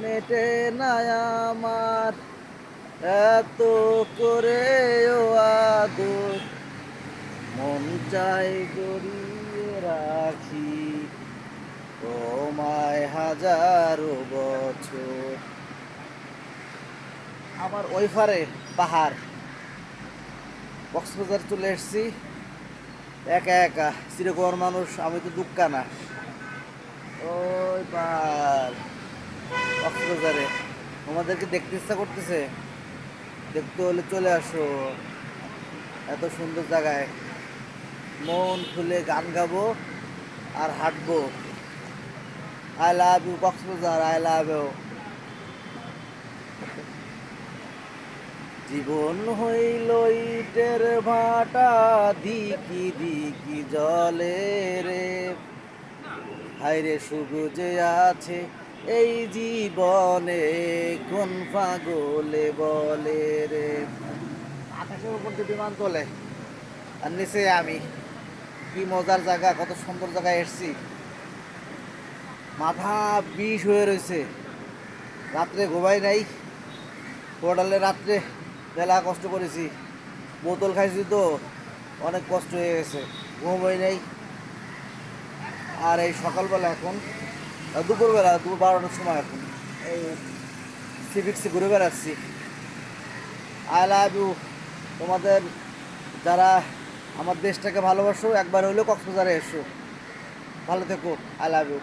মেটে না আমার এত করেও আদর, মন চাই জড়িয়ে রাখি তোমায় হাজারো বছর। আমার ওই পারে পাহাড়, কক্সবাজার চলে এসেছি একা একা, চিরকর মানুষ, আমি তো দুঃখা না। ওই পাহাড় কক্সবাজারে, তোমাদেরকে দেখতে ইচ্ছা করতেছে, দেখতে হলে চলে আসো। এত সুন্দর জায়গায় মন খুলে গান গাবো আর হাঁটবো। I love you Cox's Bazar, I love you. জীবন হইল ইটের ভাটা, দিকি দিকি জলে রে, হায়রে সুখ যে আছে এই জীবনে, কোন পাগলে বলে রে। আকাশের উপর দিয়ে বিমান চলে আর নিচে আমি। কি মজার জায়গা, কত সুন্দর জায়গায় এসছি। মাথা বিষ হয়ে রয়েছে, রাত্রে ঘুমাই নাই। হোটেলে রাত্রে বেলা কষ্ট করেছি, বোতল খাইছি তো অনেক কষ্ট হয়ে গেছে, ঘুম হয় নাই। আর এই সকালবেলা এখন, দুপুরবেলা, দুপুর 12টার সময় এখন এই সিভিক্সে ঘুরে বেড়াচ্ছি। I love you. তোমাদের যারা আমার দেশটাকে ভালোবাসো, একবার হইলেও কক্সবাজারে এসো। ভালো থেকো। I love you.